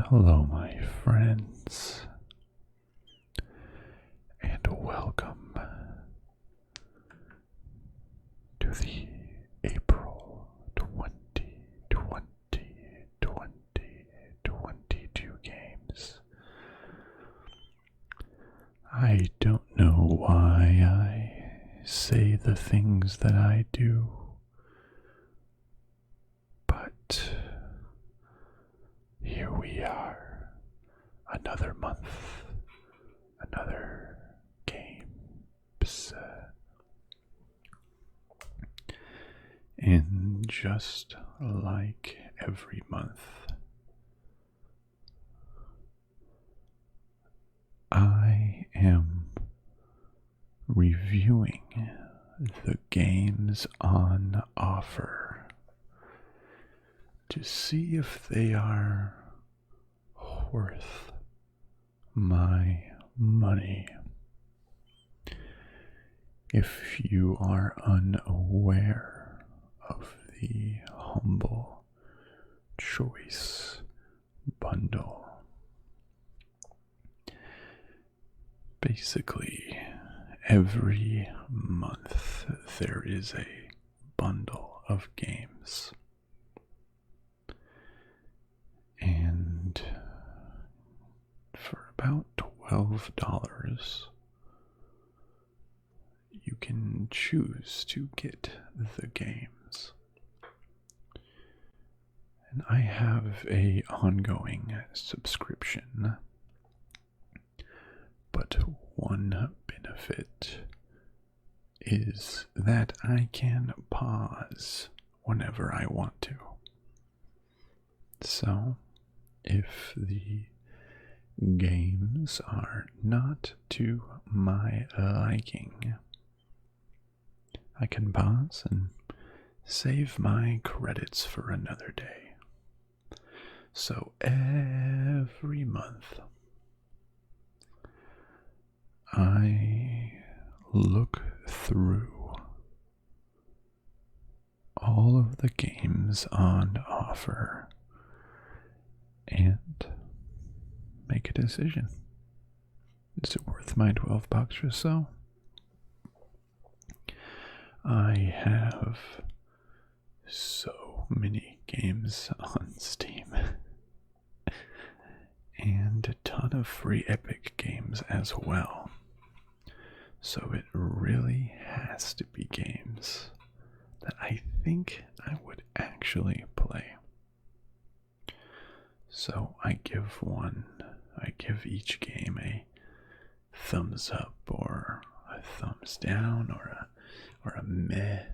Hello, my friends, and welcome to the April 2022 games. I don't know why I say the things that I do, but here we are, another month, another games. And just like every month, I am reviewing the games on offer to see if they are worth my money. If you are unaware of the Humble Choice bundle, basically every month there is a bundle of games. And for about $12, you can choose to get the games. And I have a ongoing subscription, but one benefit is that I can pause whenever I want to. So, if the games are not to my liking, I can pause and save my credits for another day. So every month, I look through all of the games on offer and make a decision. Is it worth my $12 or so? I have so many games on Steam and a ton of free Epic games as well. So it really has to be games that I think I would actually play. So I give each game a thumbs up or a thumbs down or a meh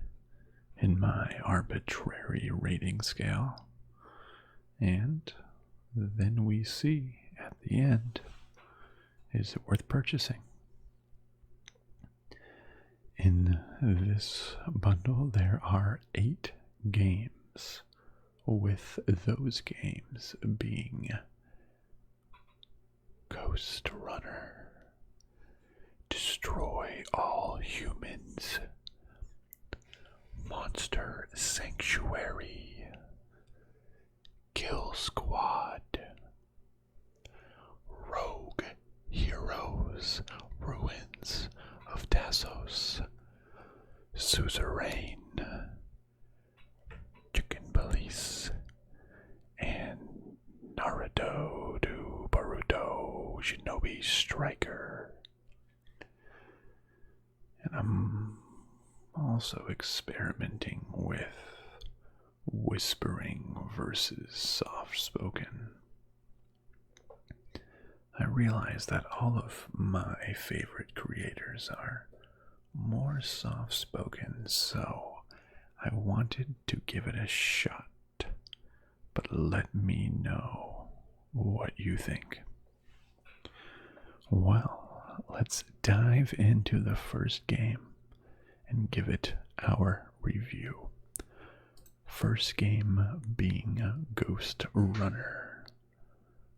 in my arbitrary rating scale. And then we see at the end, is it worth purchasing? In this bundle, there are 8 games, with those games being Ghostrunner, Destroy All Humans, Monster Sanctuary, Killsquad, Rogue Heroes, Ruins of Tasos, Suzerain, Chicken Police, and Noruto to Boruto, Shinobi Striker. And I'm also experimenting with whispering versus soft-spoken. I realize that all of my favorite creators are more soft-spoken, so I wanted to give it a shot. But let me know what you think. Well, let's dive into the first game and give it our review. First game being Ghostrunner.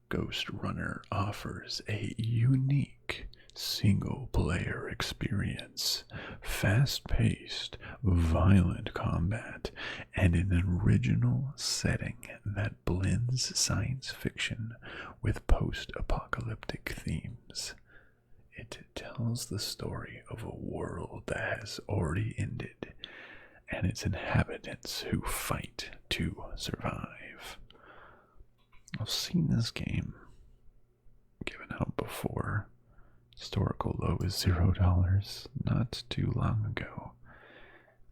Ghostrunner offers a unique single-player experience, fast-paced, violent combat, and an original setting that blends science fiction with post-apocalyptic themes. It tells the story of a world that has already ended and its inhabitants who fight to survive. I've seen this game given out before. Historical low is $0 not too long ago.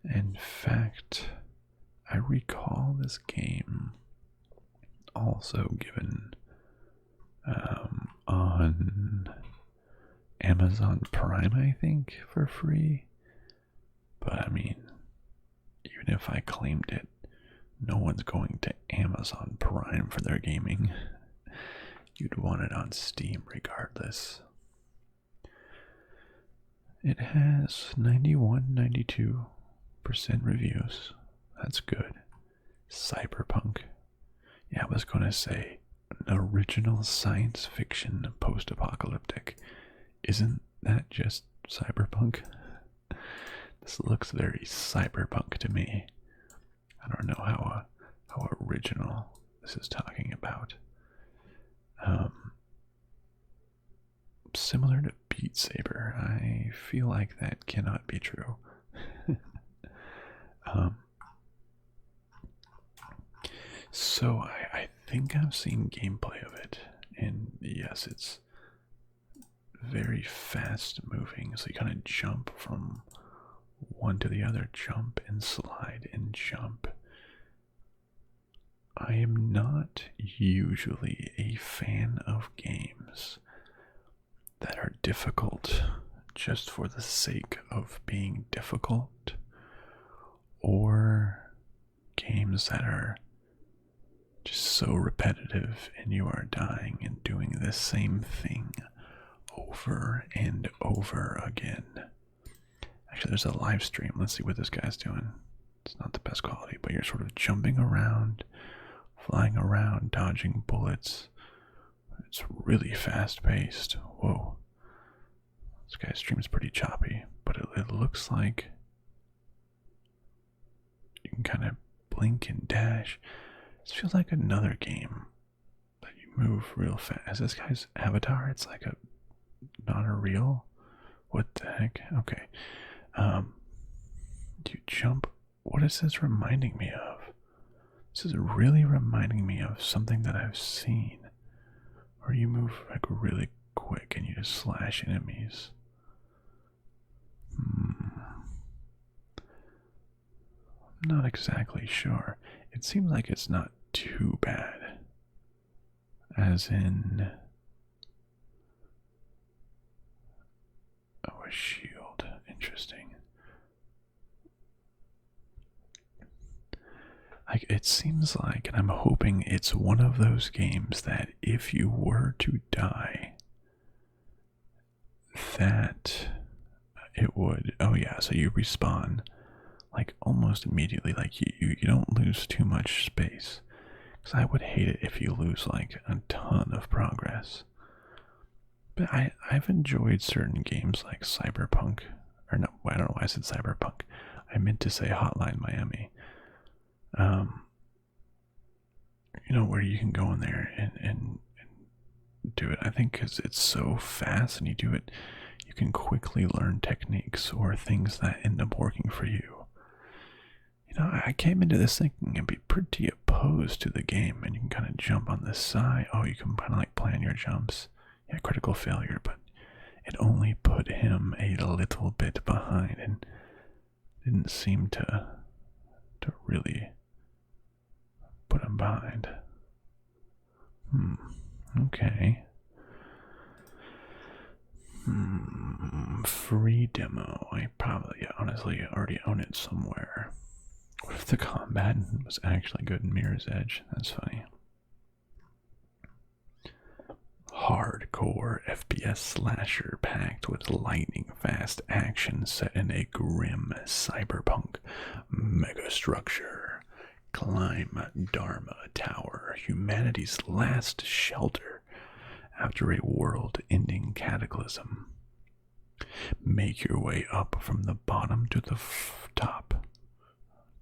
In fact, I recall this game also given on Amazon Prime, I think, for free. But I mean, even if I claimed it, no one's going to Amazon Prime for their gaming. You'd want it on Steam regardless. It has 91, 92% reviews. That's good. Cyberpunk. Yeah, I was going to say an original science fiction post-apocalyptic. Isn't that just cyberpunk? This looks very cyberpunk to me. I don't know how original this is talking about. Similar to Beat Saber, I feel like that cannot be true. So I think I've seen gameplay of it, and yes, it's very fast moving, so you kind of jump from one to the other, jump and slide and jump. I am not usually a fan of games that are difficult just for the sake of being difficult, or games that are just so repetitive and you are dying and doing the same thing over and over again. Actually, there's a live stream. Let's see what this guy's doing. It's not the best quality, but you're sort of jumping around, flying around, dodging bullets. It's really fast paced. Whoa. This guy's stream is pretty choppy, but it looks like you can kind of blink and dash. This feels like another game that you move real fast. This guy's avatar, it's like not a real. What the heck? Okay. Do you jump? What is this reminding me of? This is really reminding me of something that I've seen, where you move like really quick and you just slash enemies. I'm not exactly sure. It seems like it's not too bad. As in, oh, a shield. Interesting. Like, it seems like, and I'm hoping it's one of those games that if you were to die, that it would, oh yeah, so you respawn like almost immediately, like you don't lose too much space. Because I would hate it if you lose like a ton of progress. But I've enjoyed certain games like Cyberpunk, or no, I don't know why I said Cyberpunk. I meant to say Hotline Miami. You know, where you can go in there and do it. I think because it's so fast and you do it, you can quickly learn techniques or things that end up working for you. You know, I came into this thinking I'd be pretty opposed to the game, and you can kind of jump on this side. Oh, you can kind of like plan your jumps. Yeah, critical failure, but it only put him a little bit behind and didn't seem to really put him behind. Okay. Free demo. I probably honestly already own it somewhere. What if the combat was actually good in Mirror's Edge? That's funny. Hardcore FPS slasher packed with lightning fast action set in a grim cyberpunk megastructure. Climb Dharma Tower, humanity's last shelter after a world-ending cataclysm. Make your way up from the bottom to the top.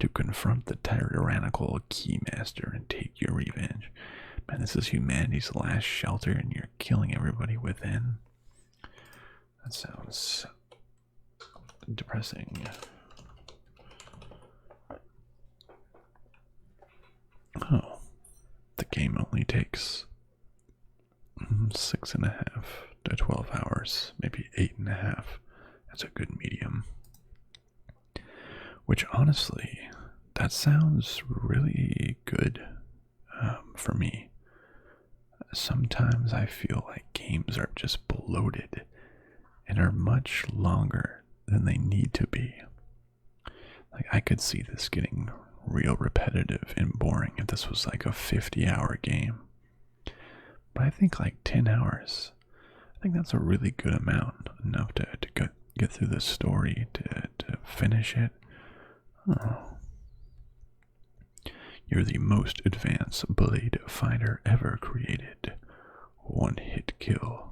to confront the tyrannical Keymaster and take your revenge. Man, this is humanity's last shelter and you're killing everybody within. That sounds depressing. Oh, the game only takes 6.5 to 12 hours, maybe 8.5. That's a good medium. Which honestly, that sounds really good for me. Sometimes I feel like games are just bloated and are much longer than they need to be. Like, I could see this getting real repetitive and boring if this was like a 50-hour game. But I think like 10 hours, I think that's a really good amount, enough to get through the story, to finish it. Oh. You're the most advanced blade fighter ever created. One hit kill.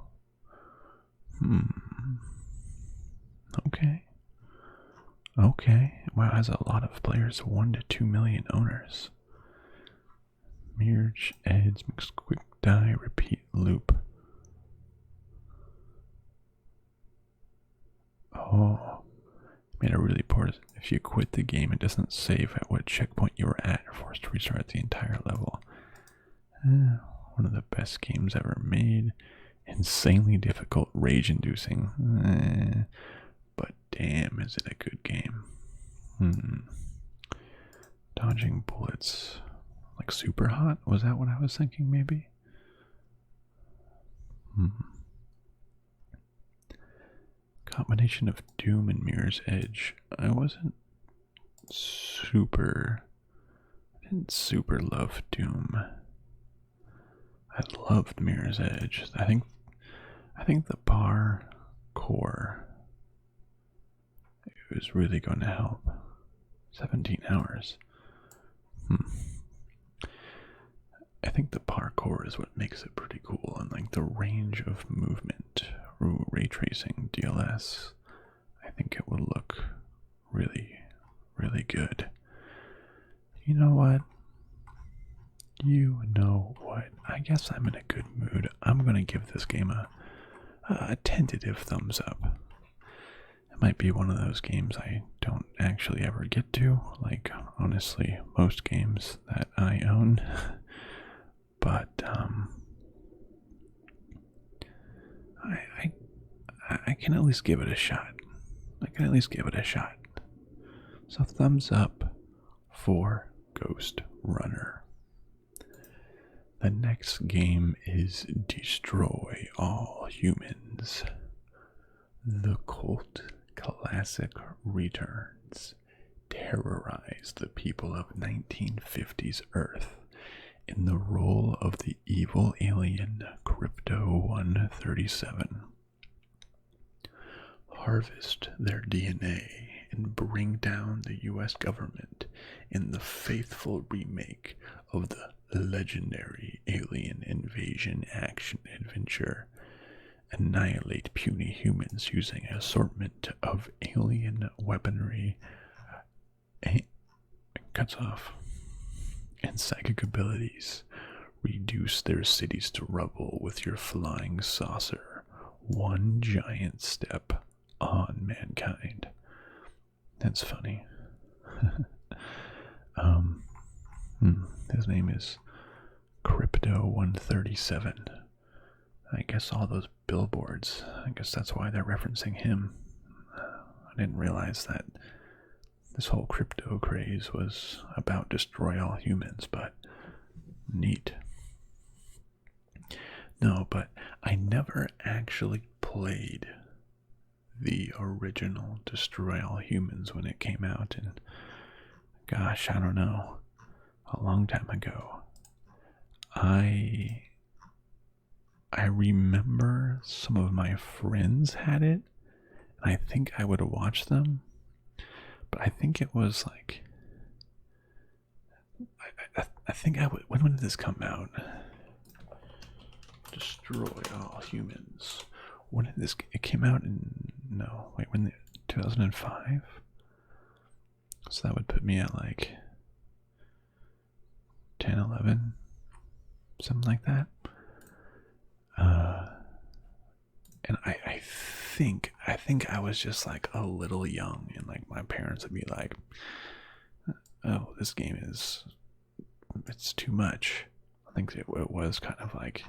Okay. Okay. Wow, has a lot of players, 1 to 2 million owners. Mirage, edge, mix, quick die, repeat loop. Oh, made a really poor. If you quit the game, it doesn't save at what checkpoint you were at. You're forced to restart the entire level. One of the best games ever made. Insanely difficult, rage-inducing. But damn, is it a good game. Dodging bullets. Like super hot? Was that what I was thinking, maybe? Combination of Doom and Mirror's Edge. I didn't super love Doom. I loved Mirror's Edge. I think the parkour is really going to help. 17 hours. I think the parkour is what makes it pretty cool, and like the range of movement, ray tracing, DLS. I think it will look really, really good. You know what? I guess I'm in a good mood. I'm gonna give this game a tentative thumbs up. It might be one of those games I don't actually ever get to, like honestly most games that I own. But I can at least give it a shot. So thumbs up for Ghostrunner. The next game is Destroy All Humans. The cult classic returns. Terrorize the people of 1950s Earth in the role of the evil alien Crypto-137. Harvest their DNA and bring down the US government in the faithful remake of the legendary alien invasion action adventure. Annihilate puny humans using an assortment of alien weaponry and psychic abilities. Reduce their cities to rubble with your flying saucer. One giant step on mankind. That's funny. His name is Crypto-137. I guess all those billboards, I guess that's why they're referencing him. I didn't realize that this whole crypto craze was about destroy all humans, but neat. No, but I never actually played the original Destroy All Humans when it came out, and gosh, I don't know, a long time ago. I remember some of my friends had it, and I think I would watch them, but I think it was like, I think I would, when did this come out? Destroy All Humans. When did this, it came out in, no, wait, when, 2005? So that would put me at like 10, 11, something like that. And I think I was just like a little young, and like my parents would be like, "Oh, this game it's too much." I think it was kind of like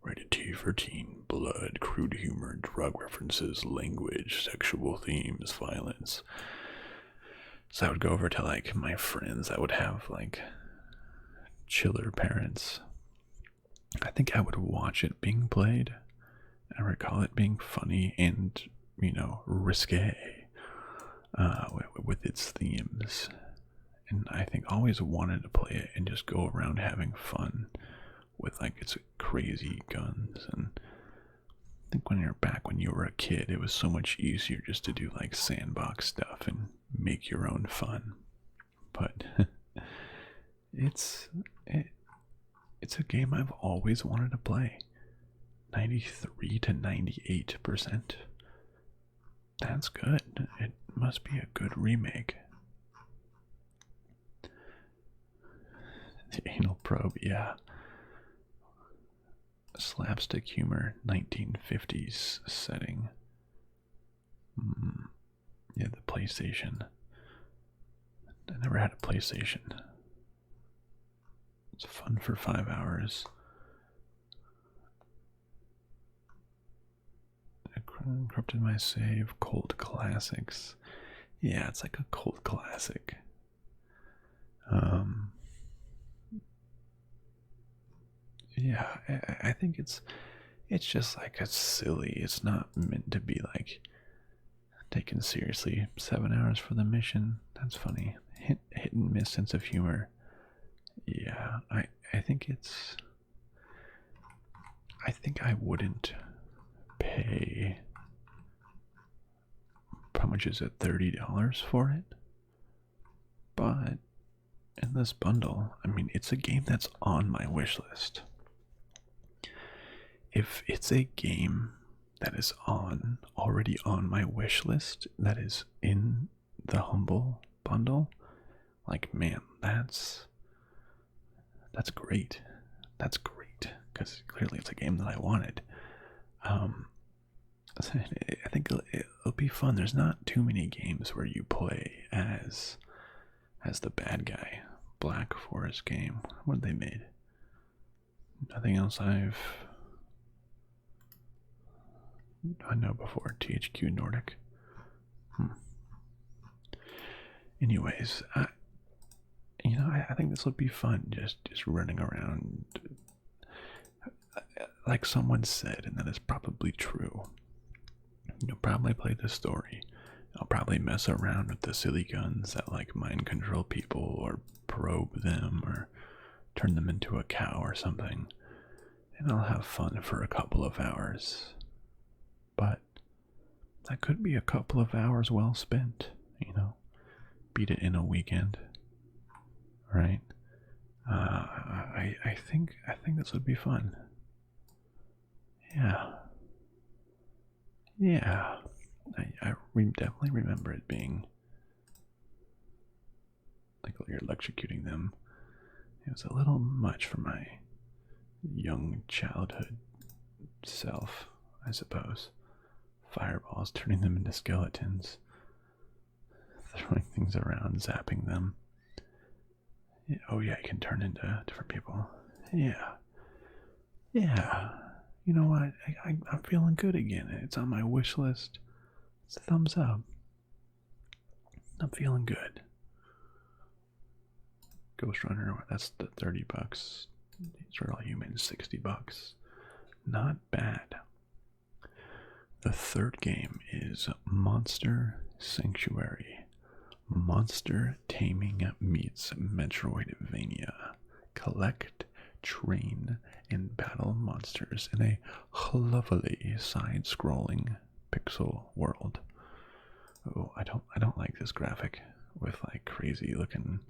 rated T for teen, blood, crude humor, drug references, language, sexual themes, violence. So I would go over to like my friends that would have like chiller parents. I think I would watch it being played. I recall it being funny and, risque with its themes. And I think always wanted to play it and just go around having fun with like its crazy guns. And I think when you were a kid, it was so much easier just to do like sandbox stuff and make your own fun. But it's a game I've always wanted to play. 93 to 98%. That's good. It must be a good remake. The anal probe, yeah. Slapstick humor, 1950s setting. Yeah, the PlayStation. I never had a PlayStation. It's fun for 5 hours. Encrypted my save. Cult classics. Yeah, it's like a cult classic. Yeah, I think it's just like a silly. It's not meant to be like taken seriously. 7 hours for the mission. That's funny. Hit and miss sense of humor. Yeah, I think it's. I think I wouldn't pay. How much is it? $30 for it? But in this bundle, I mean, it's a game that's on my wish list. If it's a game that is already on my wish list, that is in the Humble bundle, like, man, that's great. That's great, because clearly it's a game that I wanted. I think it'll be fun. There's not too many games where you play as the bad guy. Black Forest game. What they made? Nothing else I know before. THQ Nordic. Anyways, I think this would be fun. Just running around, like someone said, and that is probably true. You'll probably play the story. I'll probably mess around with the silly guns that like mind control people or probe them or turn them into a cow or something. And I'll have fun for a couple of hours. But that could be a couple of hours well spent, Beat it in a weekend. Right? I think this would be fun. Yeah. Yeah. I definitely remember it being like you're electrocuting them. It was a little much for my young childhood self, I suppose. Fireballs, turning them into skeletons, throwing things around, zapping them. Yeah, oh yeah, you can turn into different people. Yeah. Yeah. You know what? I'm feeling good again. It's on my wish list. It's a thumbs up. I'm feeling good. Ghostrunner, that's the $30. These are all humans, $60. Not bad. The third game is Monster Sanctuary. Monster taming meets Metroidvania. Collect, train, and battle monsters in a lovely side-scrolling pixel world. Oh, I don't like this graphic with like crazy looking.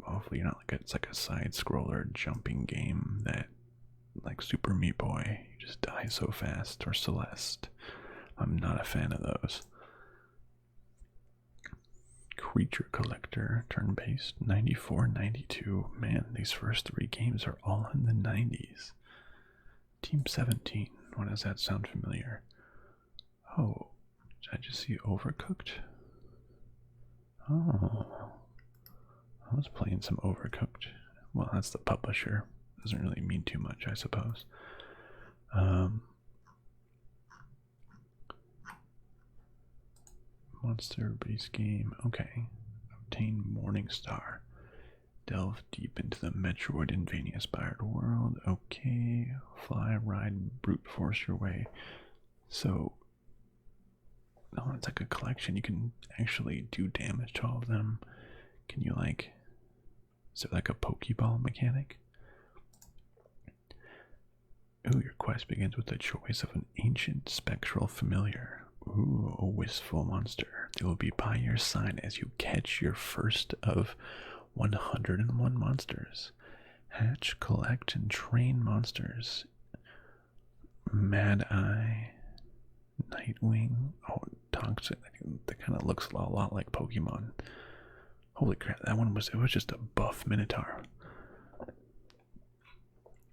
Hopefully, you're not like it's like a side-scroller jumping game that like Super Meat Boy. You just die so fast, or Celeste. I'm not a fan of those. Creature Collector, turn-based, 94, 92. Man, these first 3 games are all in the 90s. Team 17, why does that sound familiar? Oh, did I just see Overcooked? Oh, I was playing some Overcooked. Well, that's the publisher. Doesn't really mean too much, I suppose. Monster base game. Okay. Obtain Morningstar. Delve deep into the Metroidvania-inspired world. Okay. Fly, ride, brute force your way. So, oh, it's like a collection. You can actually do damage to all of them. Can you, like, is it like a Pokeball mechanic? Ooh, your quest begins with the choice of an ancient spectral familiar. Ooh, a wistful monster. They will be by your side as you catch your first of 101 monsters. Hatch, collect, and train monsters. Mad Eye, Nightwing. Oh, Toxic. That kind of looks a lot like Pokemon. Holy crap, that one was just a buff Minotaur.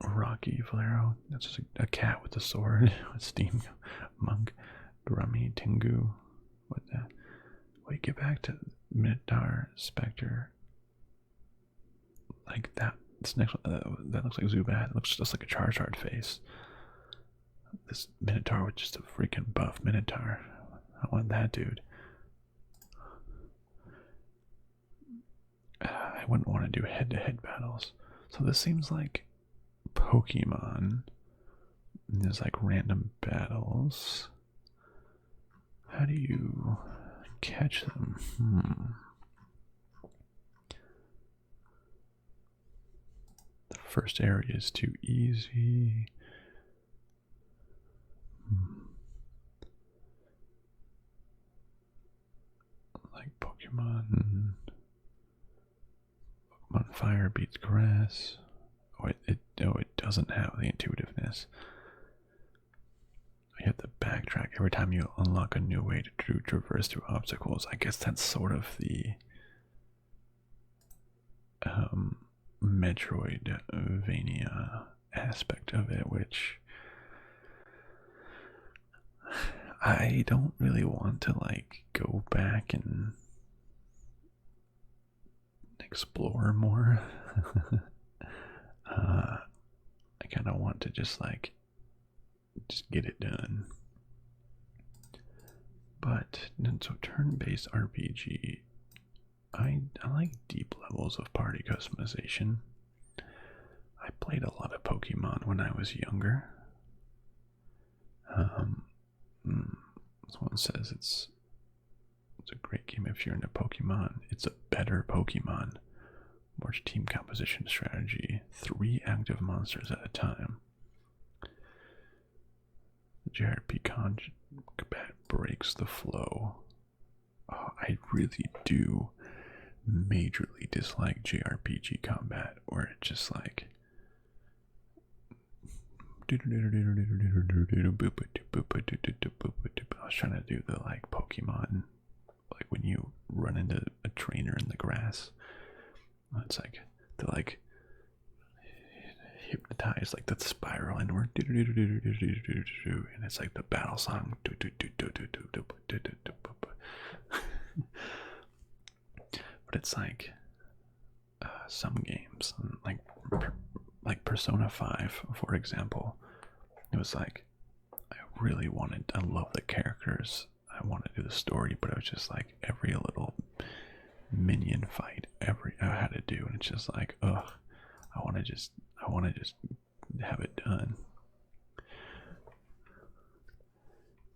Rocky Valero. That's just a cat with a sword. Steam Monk. Grummy Tengu. What the? Wait, get back to Minotaur Spectre. Like that. This next one, that looks like Zubat. It looks just like a Charizard face. This Minotaur was just a freaking buff Minotaur. I want that dude. I wouldn't want to do head-to-head battles. So this seems like Pokemon. There's like random battles. How do you catch them? The first area is too easy. Like Pokemon Fire beats grass. Oh, it doesn't have the intuitiveness. You have to backtrack every time you unlock a new way to traverse through obstacles. I guess that's sort of the Metroidvania aspect of it, which I don't really want to like go back and explore more. I kind of want to just get it done. But so turn-based RPG, I like deep levels of party customization. I played a lot of Pokemon when I was younger. This one says it's a great game if you're into Pokemon. It's a better Pokemon. More team composition strategy. 3 active monsters at a time. The JRP combat breaks the flow. Oh, I really do majorly dislike JRPG combat, where it's just like I was trying to do the like Pokemon, like when you run into a trainer in the grass. It's like the like hypnotize, like the spiral inward, and it's like the battle song. But it's like some games, like Persona 5, for example. It was like I love the characters. I want to do the story, but it was just like every little minion fight I had to do, and it's just like, ugh, I want to just have it done.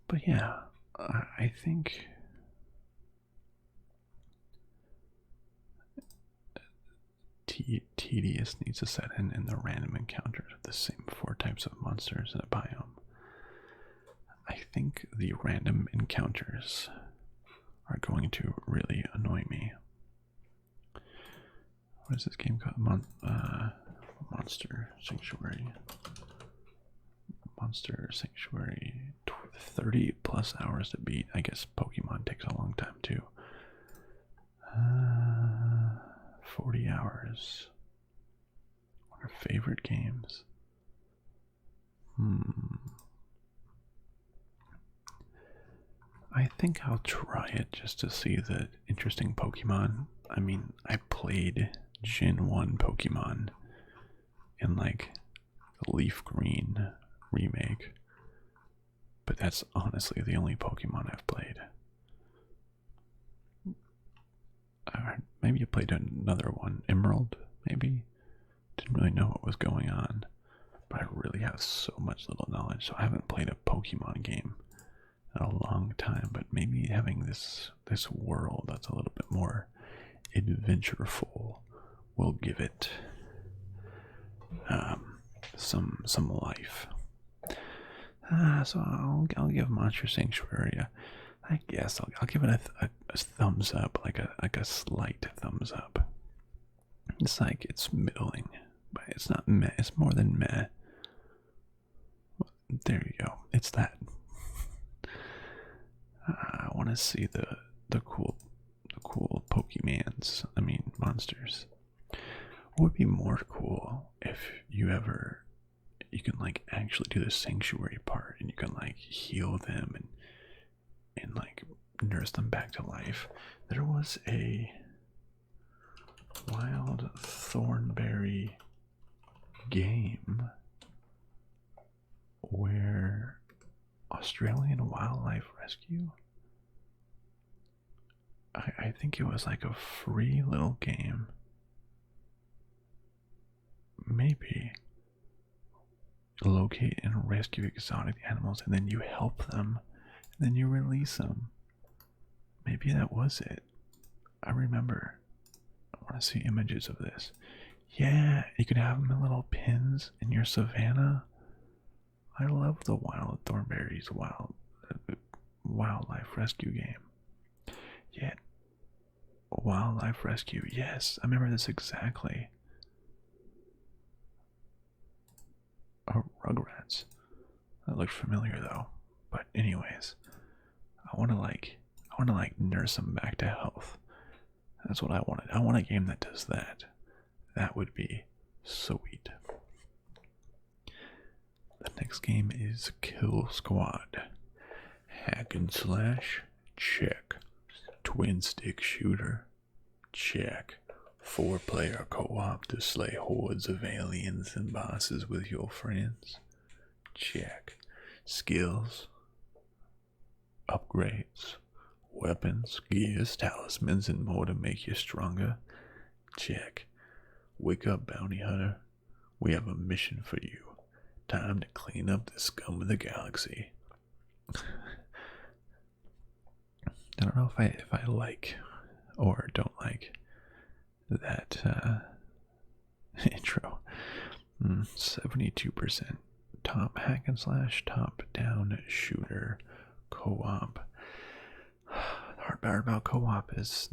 But yeah, I think tedious needs to set in the random encounters of the same 4 types of monsters in a biome. I think the random encounters are going to really annoy me. What is this game called? Monster Sanctuary. Monster Sanctuary. 30 plus hours to beat. I guess Pokemon takes a long time too. 40 hours. What are favorite games? I think I'll try it just to see the interesting Pokemon. I mean, I played Gen 1 Pokemon in like the Leaf Green remake, but that's honestly the only Pokemon I've played. Maybe I played another one, Emerald, maybe? Didn't really know what was going on, but I really have so much little knowledge, so I haven't played a Pokemon game in a long time, but maybe having this world that's a little bit more adventureful will give it some life. So I'll give Monster Sanctuary I guess I'll give it a thumbs up, like a slight thumbs up. It's like it's middling, but it's not meh. It's more than meh. There you go. It's that. I want to see the cool Pokemans. I mean monsters. What would be more cool if you can like actually do the sanctuary part and you can like heal them and like nurse them back to life. There was a Wild Thornberry game where Australian Wildlife Rescue, I think it was like a free little game, maybe locate and rescue exotic animals and then you help them and then you release them. Maybe that was it. I remember. I want to see images of this. Yeah, you could have them in little pins in your savannah. I love the Wild Thornberries wildlife rescue game. Yeah, wildlife rescue. Yes, I remember this exactly. Oh, Rugrats. That looked familiar though. But anyways, I want to like nurse them back to health. That's what I wanted. I want a game that does that. That would be sweet. The next game is Killsquad. Hack and slash? Check. Twin stick shooter? Check. 4-player co-op to slay hordes of aliens and bosses with your friends? Check. Skills? Upgrades? Weapons, gears, talismans, and more to make you stronger? Check. Wake up, bounty hunter. We have a mission for you. Time to clean up the scum of the galaxy. I don't know if I like or don't like that intro. 72% top hack and slash, top down shooter, co-op. The hard part about co-op is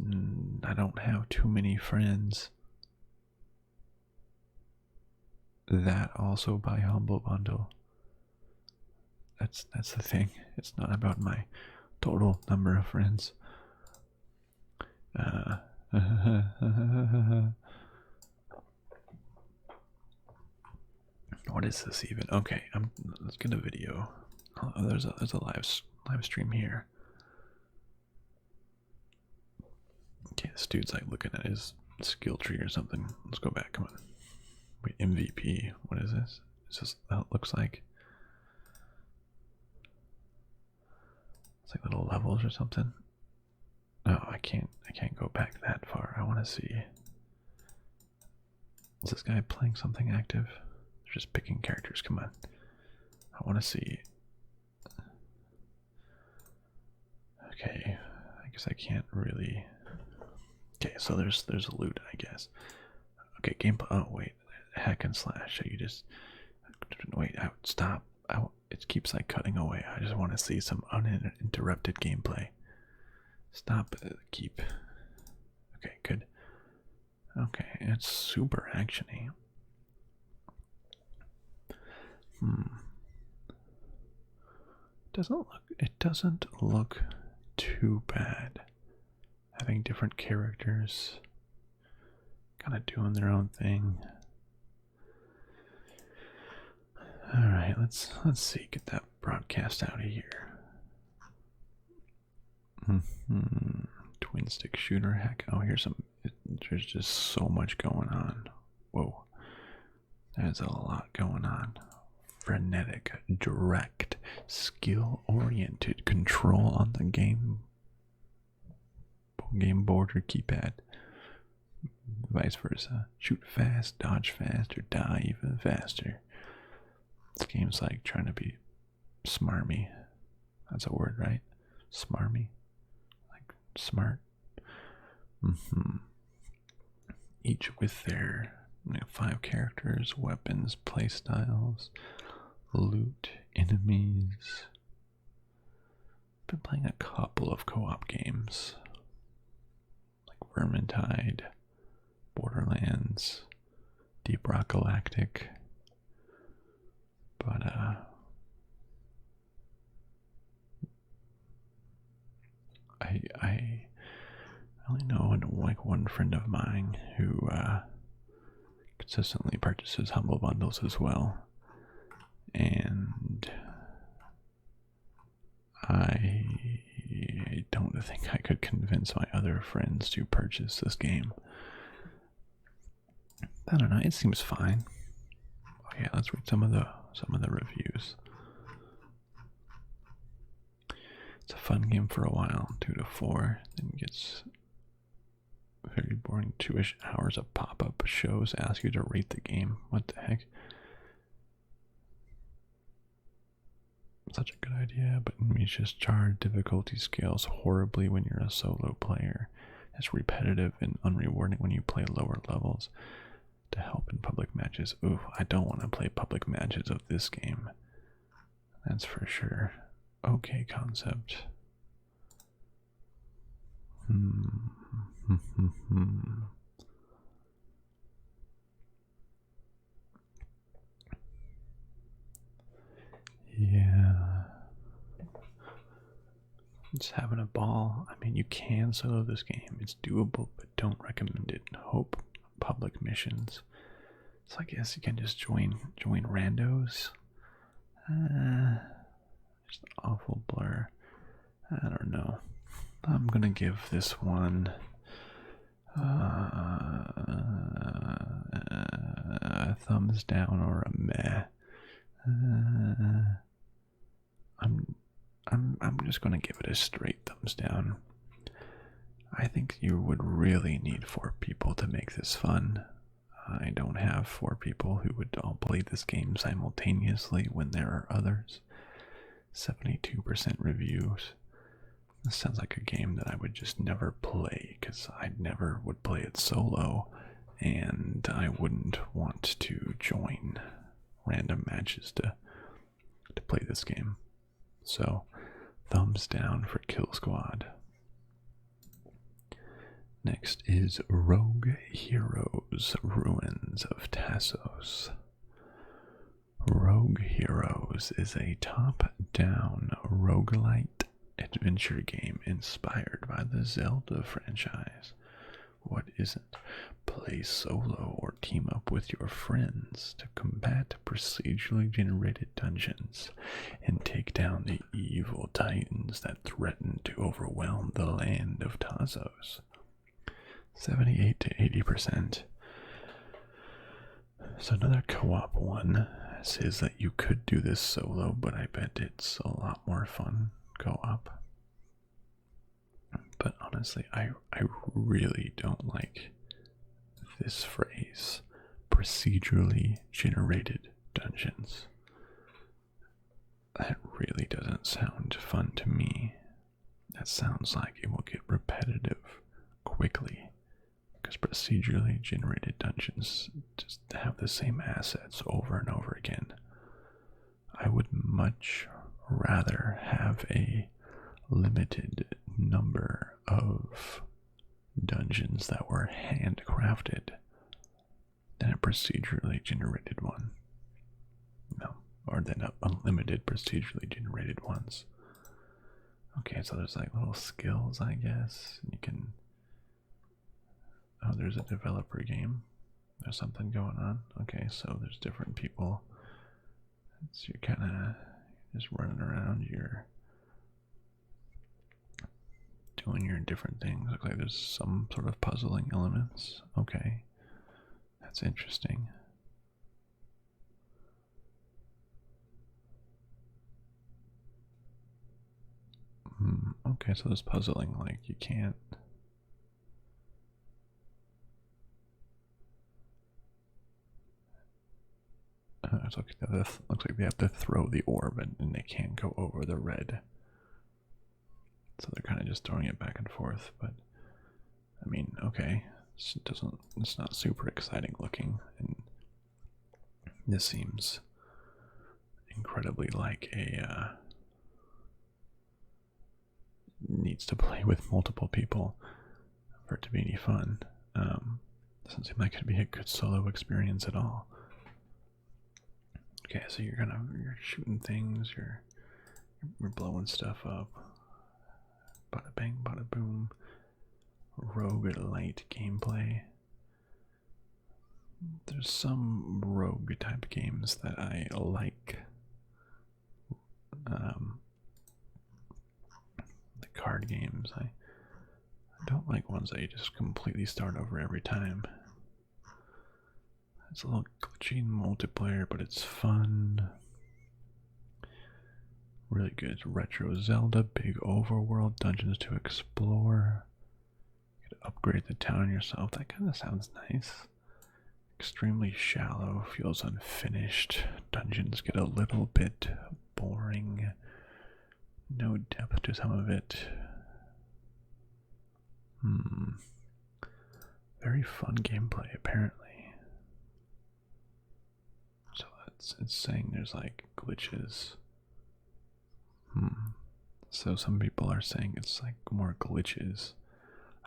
I don't have too many friends that also buy Humble Bundle. That's the thing. It's not about my total number of friends. What is this even? Okay, let's get a video. Oh, there's a live stream here. Okay, this dude's like looking at his skill tree or something. Let's go back. Come on. Wait, MVP. What is this? Is this how it looks like? It's like little levels or something. No, I can't go back that far. I want to see. Is this guy playing something active? They're just picking characters. Come on. I want to see. Okay, I guess I can't really. Okay, so there's loot, I guess. Okay, gameplay. Oh wait, hack and slash. So you just wait out. Stop. It keeps like cutting away. I just want to see some uninterrupted gameplay. Stop. Keep. Okay, good. Okay, it's super actiony. It doesn't look too bad. Having different characters kind of doing their own thing. All right, let's see. Get that broadcast out of here. Twin stick shooter hack. Oh, here's some. There's just so much going on. Whoa, there's a lot going on. Frenetic, direct, skill-oriented control on the game board or keypad. Vice versa. Shoot fast, dodge fast, or die even faster. This game's like trying to be smarmy. That's a word, right? Smarmy? Like smart? Each with their 5 characters, weapons, playstyles, loot, enemies. Been playing a couple of co-op games. Like Vermintide, Borderlands, Deep Rock Galactic. But I only know like one friend of mine who consistently purchases Humble Bundles as well, and I don't think I could convince my other friends to purchase this game. I don't know. It seems fine. Oh yeah, let's read some of the reviews. It's a fun game for a while, 2 to 4, then gets very boring. 2-ish hours of pop-up shows ask you to rate the game. What the heck? Such a good idea, but Misha's charred difficulty scales horribly when you're a solo player. It's repetitive and unrewarding when you play lower levels. To help in public matches. Ooh, I don't want to play public matches of this game. That's for sure. Okay, concept. Yeah. Just having a ball. I mean, you can solo this game. It's doable, but don't recommend it. Hope public missions. So I guess you can just join randos. Just an awful blur. I don't know. I'm gonna give this one a thumbs down or a meh. I'm just gonna give it a straight thumbs down. I think you would really need 4 people to make this fun. I don't have 4 people who would all play this game simultaneously when there are others. 72% reviews. This sounds like a game that I would just never play because I never would play it solo, and I wouldn't want to join random matches to play this game. So, thumbs down for Killsquad. Next is Rogue Heroes, Ruins of Tasos. Rogue Heroes is a top-down roguelite adventure game inspired by the Zelda franchise. What isn't? Play solo or team up with your friends to combat procedurally generated dungeons and take down the evil titans that threaten to overwhelm the land of Tasos. 78 to 80%. So another co-op one says that you could do this solo, but I bet it's a lot more fun co-op. But honestly, I really don't like this phrase, procedurally generated dungeons. That really doesn't sound fun to me. That sounds like it will get repetitive quickly, because procedurally generated dungeons just have the same assets over and over again. I would much rather have a limited number of dungeons that were handcrafted than a procedurally generated one. No, or than unlimited procedurally generated ones. Okay, so there's like little skills, I guess. You can Oh, there's a developer game. There's something going on. Okay, so there's different people. So you're kind of just running around. You're doing your different things. Look like there's some sort of puzzling elements. Okay, that's interesting. Okay, so there's puzzling. Like you can't. It looks like they have to throw the orb and they can't go over the red. So they're kind of just throwing it back and forth. But I mean, okay, it's not super exciting looking, and this seems incredibly like a needs to play with multiple people for it to be any fun. Doesn't seem like it'd be a good solo experience at all. Okay, so you're shooting things, you're blowing stuff up. Bada bang, bada boom. Rogue light gameplay. There's some rogue type games that I like. The card games. I don't like ones that you just completely start over every time. It's a little glitchy in multiplayer, but it's fun. Really good retro Zelda, big overworld, dungeons to explore. You could upgrade the town yourself. That kind of sounds nice. Extremely shallow, feels unfinished. Dungeons get a little bit boring. No depth to some of it. Very fun gameplay, apparently. So it's saying there's like glitches. So some people are saying it's like more glitches.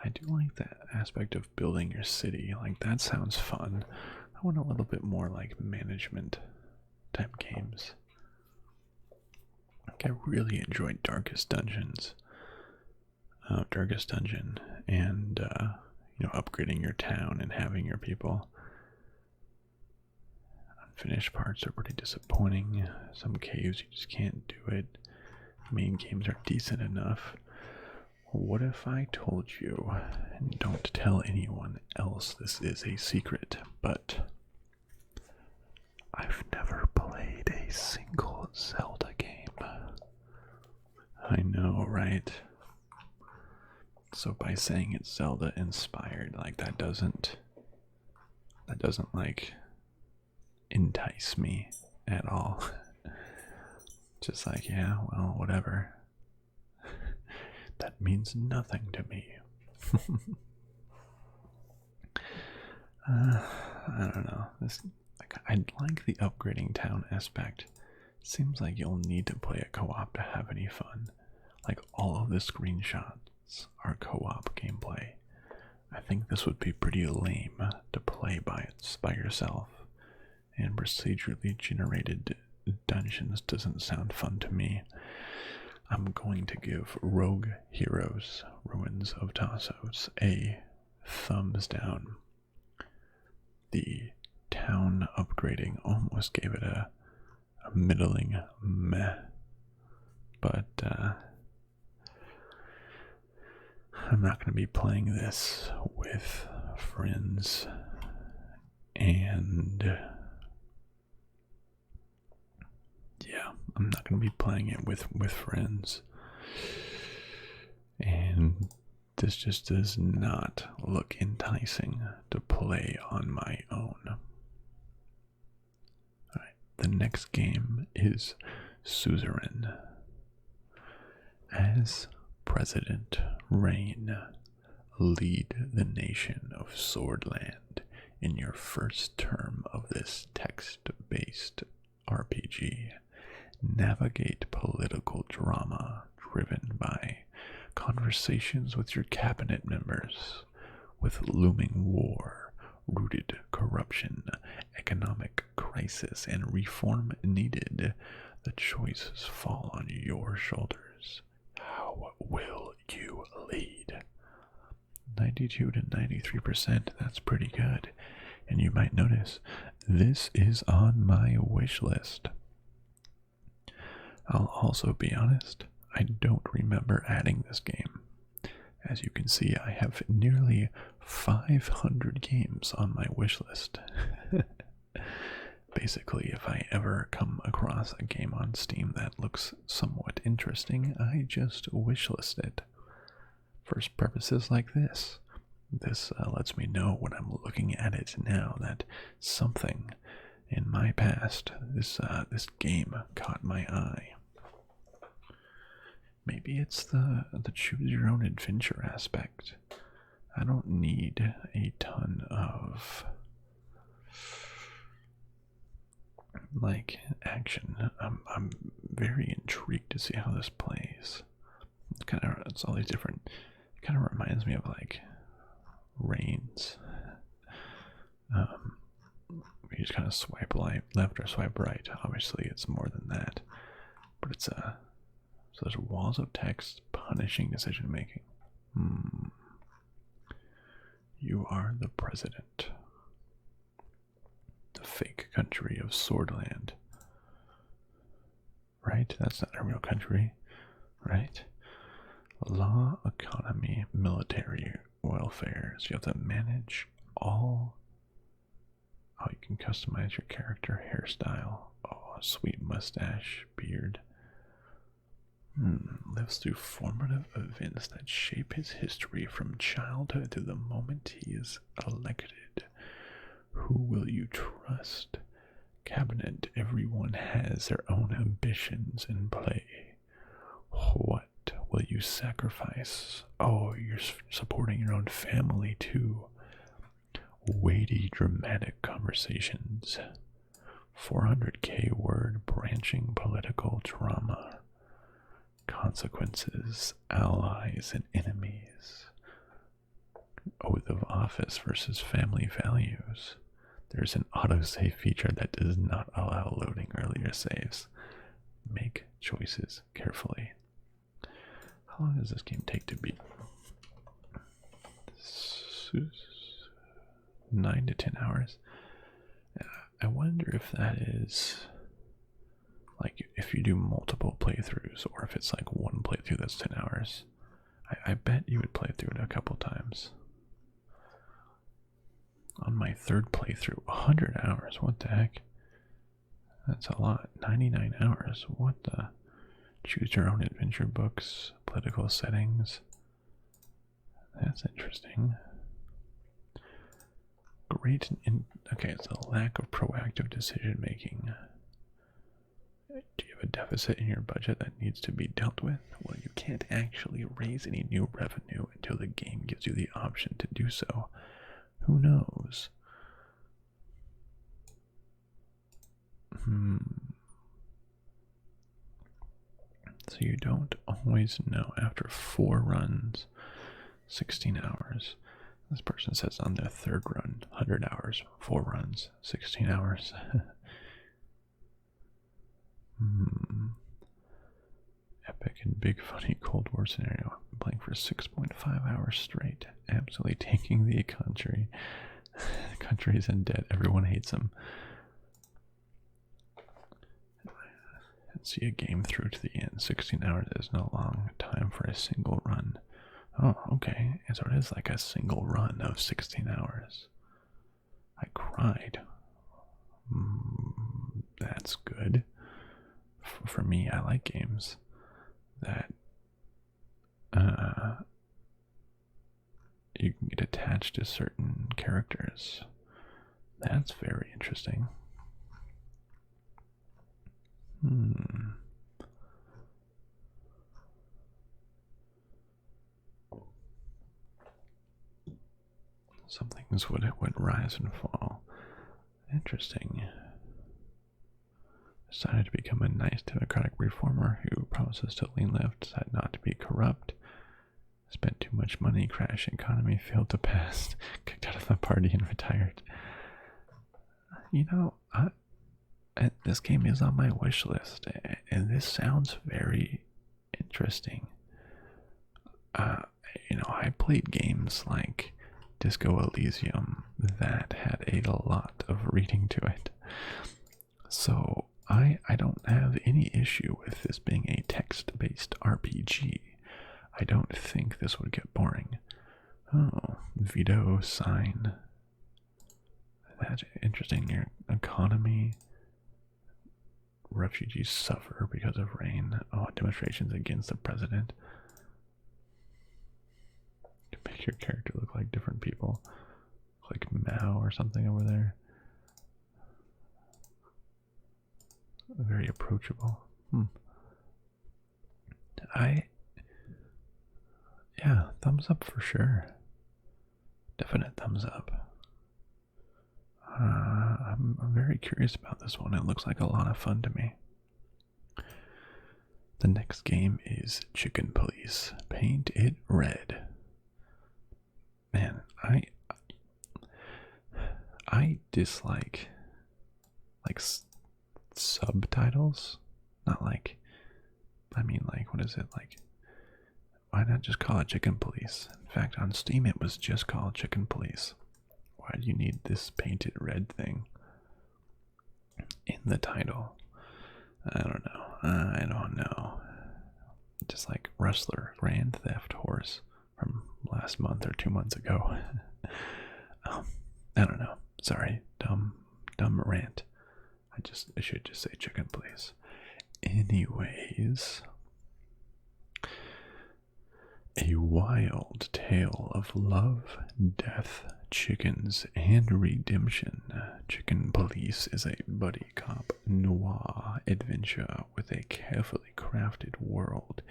I do like that aspect of building your city. Like that sounds fun. I want a little bit more like management type games. Like I really enjoyed Darkest Dungeon, and you know, upgrading your town and having your people. Unfinished parts are pretty disappointing. Some caves you just can't do it. Main games are decent enough. What if I told you, and don't tell anyone else this is a secret, but I've never played a single Zelda game. I know, right? So by saying it's Zelda inspired, like that doesn't like entice me at all. Just like, yeah, well, whatever. That means nothing to me. I don't know. I like the upgrading town aspect. Seems like you'll need to play a co-op to have any fun. Like all of the screenshots are co-op gameplay. I think this would be pretty lame to play by yourself. And procedurally generated dungeons doesn't sound fun to me. I'm going to give Rogue Heroes Ruins of Tasos a thumbs down. The town upgrading almost gave it a middling meh, but I'm not going to be playing this with friends, and yeah, I'm not going to be playing it with friends, and this just does not look enticing to play on my own. Alright, the next game is Suzerain. As President Rain, lead the nation of Swordland in your first term of this text-based RPG. Navigate political drama driven by conversations with your cabinet members, with looming war, rooted corruption, economic crisis, and reform needed. The choices fall on your shoulders. How will you lead? 92 to 93%. That's pretty good. And you might notice this is on my wish list. I'll also be honest, I don't remember adding this game. As you can see, I have nearly 500 games on my wish list. Basically, if I ever come across a game on Steam that looks somewhat interesting, I just wishlist it. For purposes like this. This lets me know when I'm looking at it now that something in my past, this game caught my eye. Maybe it's the choose your own adventure aspect. I don't need a ton of like action. I'm very intrigued to see how this plays. It's all these different. It kind of reminds me of like Reigns. You just kind of swipe left or swipe right. Obviously, it's more than that, but it's so there's walls of text punishing decision making. You are the president. The fake country of Swordland. Right? That's not a real country, right? Law, economy, military, welfare. So you have to manage all. Oh, you can customize your character, hairstyle. Oh, sweet mustache, beard. Lives through formative events that shape his history from childhood to the moment he is elected. Who will you trust? Cabinet, everyone has their own ambitions in play. What will you sacrifice? Oh, you're supporting your own family too. Weighty, dramatic conversations. 400k word branching political drama. Consequences, allies, and enemies. Oath of office versus family values. There's an autosave feature that does not allow loading earlier saves. Make choices carefully. How long does this game take to beat? 9 to 10 hours. I wonder if that is like if you do multiple playthroughs or if it's like one playthrough that's 10 hours. I bet you would play through it a couple times. On my third playthrough, 100 hours. What the heck? That's a lot. 99 hours. What the? Choose your own adventure books, political settings. That's interesting. Great. Okay, it's a lack of proactive decision making. Do you have a deficit in your budget that needs to be dealt with? Well, you can't actually raise any new revenue until the game gives you the option to do so. Who knows? So you don't always know after 4 runs, 16 hours. This person says on their third run, 100 hours, 4 runs, 16 hours. Epic and big funny Cold War scenario. Playing for 6.5 hours straight. Absolutely taking the country. The country is in debt. Everyone hates him. Let's see a game through to the end. 16 hours is no long time for a single run. Oh, okay. And so it is like a single run of 16 hours. I cried. That's good. For me, I like games that you can get attached to certain characters. That's very interesting. Some things would rise and fall. Interesting. Decided to become a nice democratic reformer who promises to lean left, decided not to be corrupt, spent too much money, crashed economy, failed to pass, kicked out of the party and retired. You know, this game is on my wish list, and this sounds very interesting. I played games like Disco Elysium that had a lot of reading to it. So I don't have any issue with this being a text-based RPG. I don't think this would get boring. Oh, veto sign. That's interesting. Your economy. Refugees suffer because of rain. Oh, demonstrations against the president. To make your character look like different people. Like Mao or something over there. Very approachable. Yeah, thumbs up for sure. Definite thumbs up. I'm very curious about this one. It looks like a lot of fun to me. The next game is Chicken Police. Paint it red. Man, I dislike like subtitles. Not like, I mean, like, what is it like? Why not just call it Chicken Police? In fact, on Steam it was just called Chicken Police. Why do you need this painted red thing in the title? I don't know. I don't know. Just like Rustler, Grand Theft Horse from last month or 2 months ago. I don't know. Sorry, dumb rant. I should just say Chicken Police. Anyways, a wild tale of love, death, chickens, and redemption. Chicken Police is a buddy cop noir adventure with a carefully crafted world,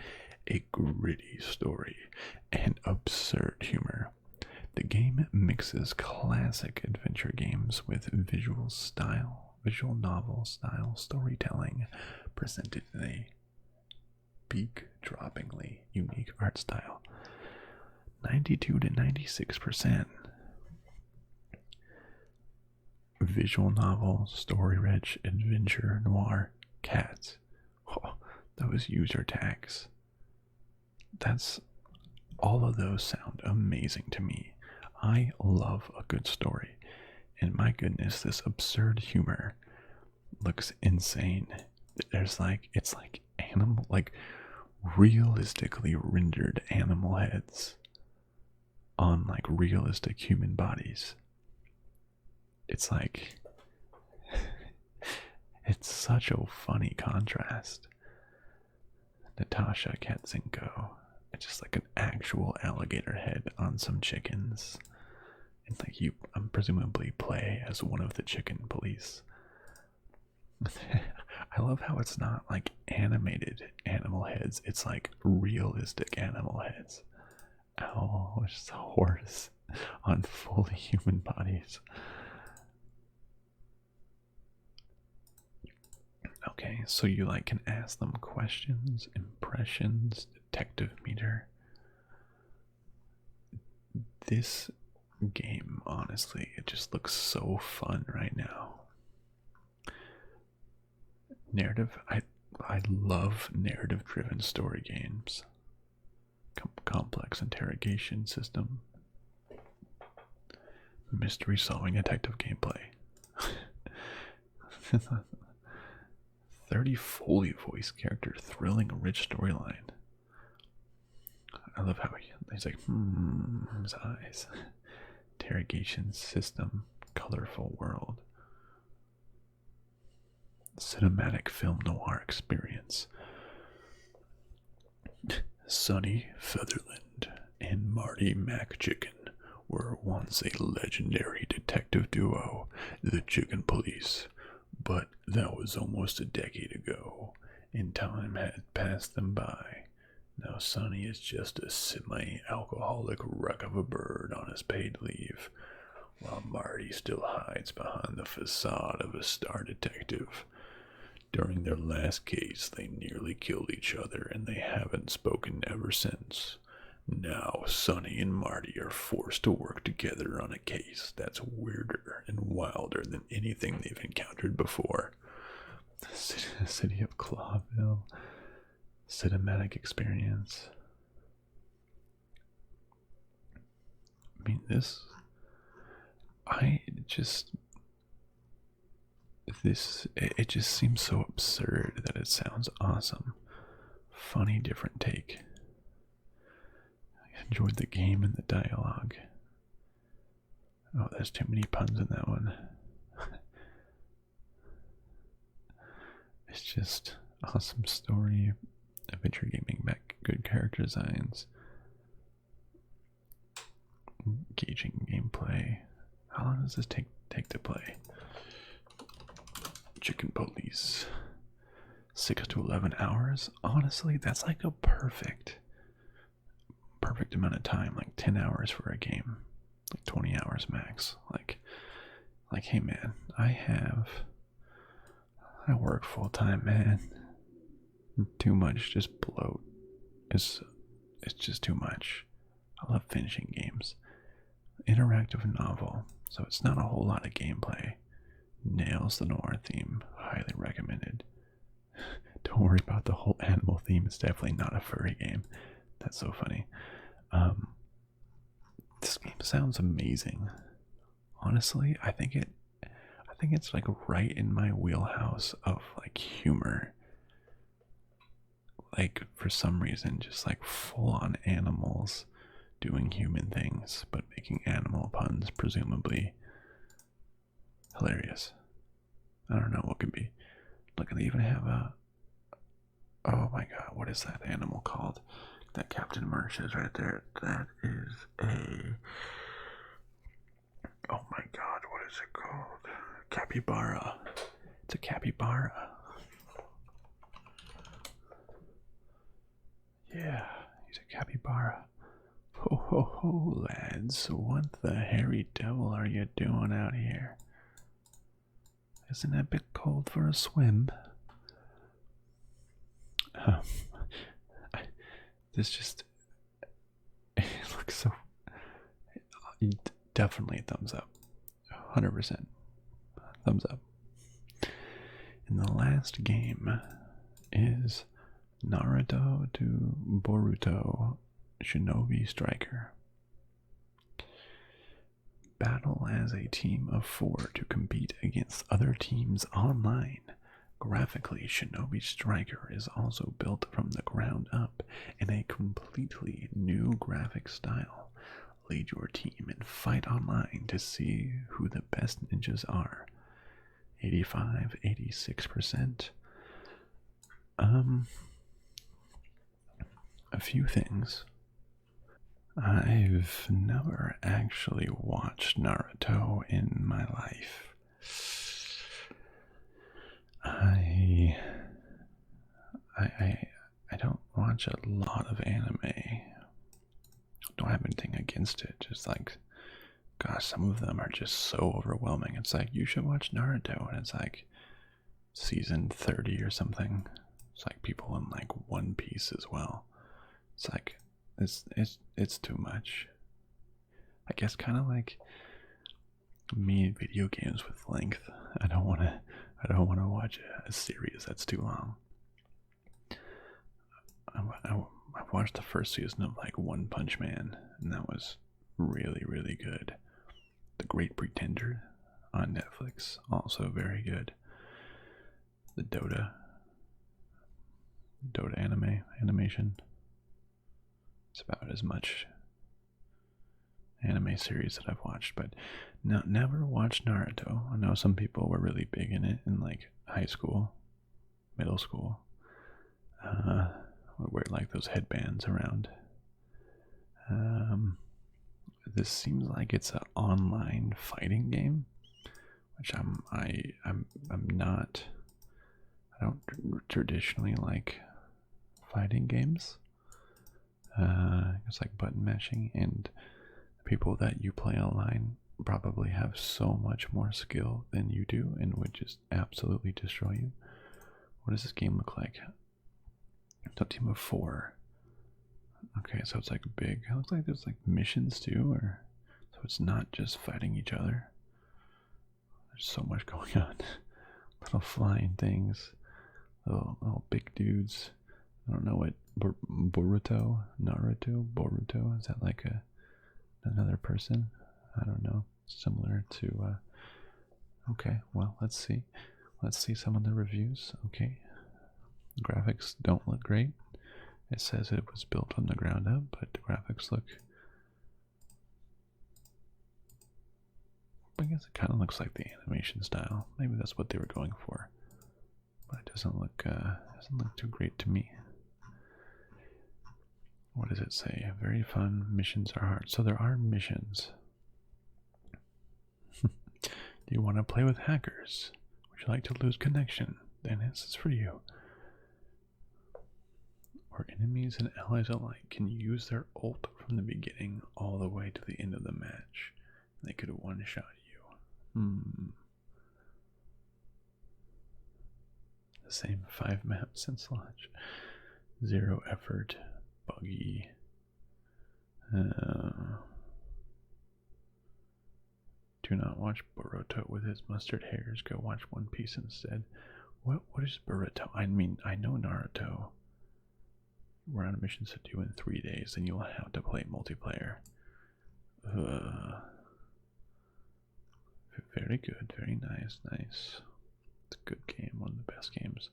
a gritty story, and absurd humor. The game mixes classic adventure games with visual novel style storytelling presented in a peak-droppingly unique art style. 92 to 96%. Visual novel, story-rich, adventure, noir, cats. Oh, those user tags. All of those sound amazing to me. I love a good story. And my goodness, this absurd humor looks insane. It's like animal, like realistically rendered animal heads on like realistic human bodies. It's like, it's such a funny contrast. Natasha Katzenko. It's just like an actual alligator head on some chickens. And like you presumably play as one of the Chicken Police. I love how it's not like animated animal heads, it's like realistic animal heads. Oh, it's just a horse on fully human bodies. Okay, so you like can ask them questions, impressions, detective meter. This game, honestly, it just looks so fun right now. Narrative, I love narrative driven story games. Complex interrogation system. Mystery solving detective gameplay. 30 fully voiced character, thrilling, rich storyline. I love how he's like, his eyes. Interrogation system, colorful world. Cinematic film noir experience. Sonny Featherland and Marty McChicken were once a legendary detective duo, the Chicken Police, but that was almost a decade ago, and time had passed them by. Now Sonny is just a semi-alcoholic wreck of a bird on his paid leave, while Marty still hides behind the facade of a star detective. During their last case, they nearly killed each other, and they haven't spoken ever since. Now, Sonny and Marty are forced to work together on a case that's weirder and wilder than anything they've encountered before. The city of Clawville. Cinematic experience. mean, I just, it just seems so absurd that it sounds awesome. Funny, different take. I enjoyed the game and the dialogue. Oh, there's too many puns in that one. It's just awesome story, adventure gaming, back good character designs, engaging gameplay. How long does this take to play? Chicken Police. 6 to 11 hours. Honestly, that's like a perfect amount of time. Like 10 hours for a game, like 20 hours max. Like, hey man, I work full time, man. Too much, just bloat. It's just too much. I love finishing games. Interactive novel, so it's not a whole lot of gameplay. Nails the noir theme. Highly recommended. Don't worry about the whole animal theme. It's definitely not a furry game. That's so funny. This game sounds amazing. Honestly, I think it's like right in my wheelhouse of like humor. Like for some reason, just like full on animals doing human things, but making animal puns, presumably hilarious. I don't know what could be. Look, they even have a. Oh my god, what is that animal called? That Captain Marsh is right there. That is a. Oh my god, what is it called? Capybara. It's a capybara. Yeah, he's a capybara. Ho ho ho, lads. What the hairy devil are you doing out here? Isn't it a bit cold for a swim? This just. It looks so. Definitely a thumbs up. 100%. Thumbs up. And the last game is Naruto to Boruto Shinobi Striker. Battle as a team of 4 to compete against other teams online. Graphically, Shinobi Striker is also built from the ground up in a completely new graphic style. Lead your team and fight online to see who the best ninjas are. 85, 86%. A few things. I've never actually watched Naruto in my life. I don't watch a lot of anime. Don't have anything against it. Just like, gosh, some of them are just so overwhelming. It's like, you should watch Naruto, and it's like season 30 or something. It's like people in like One Piece as well. It's like it's too much. I guess kind of like me in video games with length. I don't want to watch a series that's too long. I watched the first season of like One Punch Man, and that was really, really good. The Great Pretender on Netflix, also very good. The Dota animation. It's about as much anime series that I've watched, but no, never watched Naruto. I know some people were really big in it in like high school, middle school. Would wear like those headbands around. This seems like it's an online fighting game, which I'm not. I don't traditionally like fighting games. It's like button mashing, and people that you play online probably have so much more skill than you do and would just absolutely destroy you. What does this game look like? It's a team of 4. Okay, so it's like big. It looks like there's like missions too, or so it's not just fighting each other. There's so much going on. Little flying things, little big dudes. I don't know what Boruto, Naruto, Boruto. Is that like another person. I don't know. Similar to. Okay, well, let's see. Let's see some of the reviews. Okay, graphics don't look great. It says it was built from the ground up, but the graphics look. I guess it kind of looks like the animation style. Maybe that's what they were going for, but it doesn't look too great to me. What does it say? Very fun. Missions are hard. So there are missions. Do you want to play with hackers? Would you like to lose connection? Then this is for you. Or enemies and allies alike can use their ult from the beginning all the way to the end of the match. They could one-shot you. The same 5 maps since launch. Zero effort. Buggy. Do not watch Boruto with his mustard hairs. Go watch One Piece instead. What is Boruto? I mean, I know Naruto. We're on missions to do in 3 days, and you'll have to play multiplayer. Very good, very nice, nice. It's a good game, one of the best games.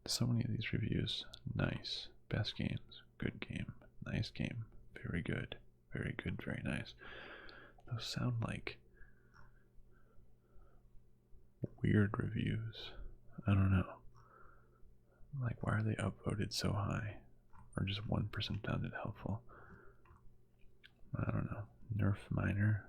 So many of these reviews. Nice. Best games. Good game. Nice game. Very good. Very good, very nice. Those sound like weird reviews. I don't know. Like, why are they upvoted so high? Or just one person found it helpful? I don't know. Nerf Miner.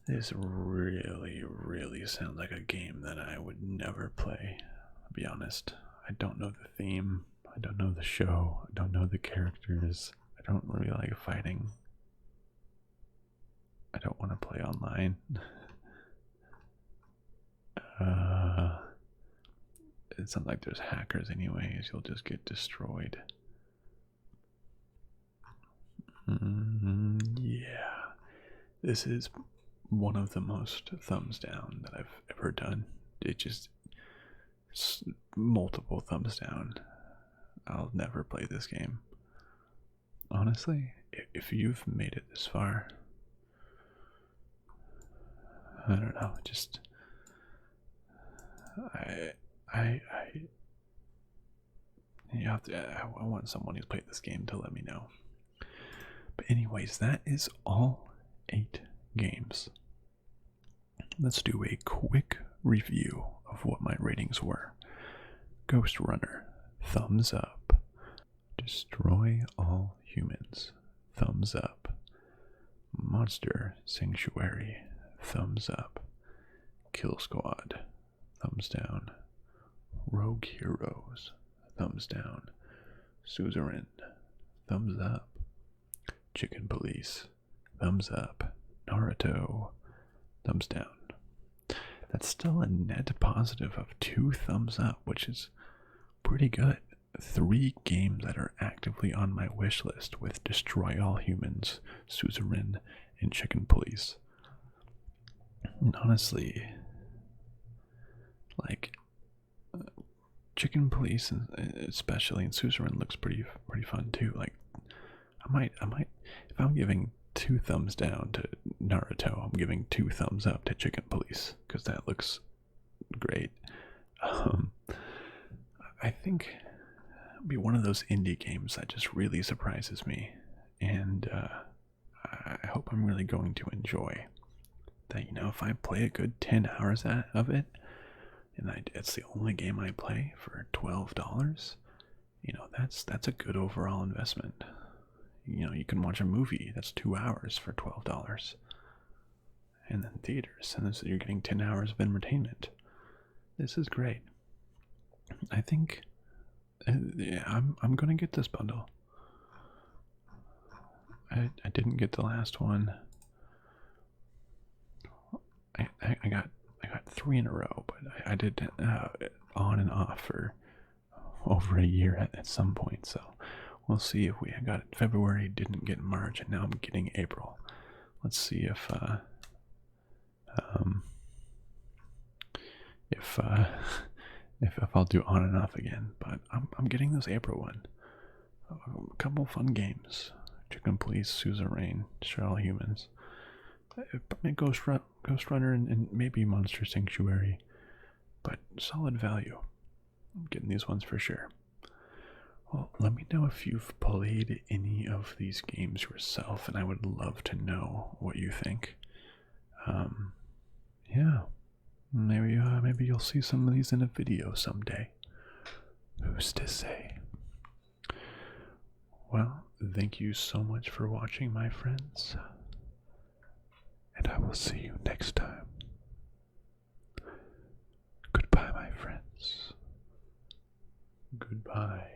This really sounds like a game that I would never play. I'll be honest. I don't know the theme. I don't know the show. I don't know the characters. I don't really like fighting. I don't want to play online. It's not like there's hackers anyways. You'll just get destroyed. Yeah. This is one of the most thumbs down that I've ever done. It just multiple thumbs down. I'll never play this game. Honestly, if you've made it this far, I don't know, just I want someone who's played this game to let me know. But anyways, that is all 8 games. Let's do a quick review of what my ratings were. Ghostrunner, thumbs up. Destroy all humans, thumbs up. Monster Sanctuary, thumbs up. Killsquad, thumbs down. Rogue Heroes, thumbs down. Suzerain, thumbs up. Chicken Police, thumbs up. Naruto, thumbs down. That's still a net positive of 2 thumbs up, which is pretty good. 3 games that are actively on my wish list with Destroy All Humans, Suzerain, and Chicken Police. And honestly, like, Chicken Police, and especially in Suzerain, looks pretty fun too. Like, I might, if I'm giving 2 thumbs down to Naruto, I'm giving 2 thumbs up to Chicken Police because that looks great. I think it'll be one of those indie games that just really surprises me, and I hope I'm really going to enjoy that. You know, if I play a good 10 hours of it, and it's the only game I play for $12, you know, that's a good overall investment. You know, you can watch a movie that's 2 hours for $12, and then theaters, and so you're getting 10 hours of entertainment. This is great. I think I'm gonna get this bundle. I didn't get the last one. I got 3 in a row, but I did on and off for over a year at some point. So we'll see if I got it February, didn't get March, and now I'm getting April. Let's see if I'll do on and off again. But I'm getting this April one. a couple fun games to complete Suzerain, Destroy All Humans. Ghostrunner and maybe Monster Sanctuary, but solid value. I'm getting these ones for sure. Well, let me know if you've played any of these games yourself, and I would love to know what you think. Yeah, maybe you'll see some of these in a video someday. Who's to say? Well, thank you so much for watching, my friends, and I will see you next time. Goodbye, my friends. Goodbye.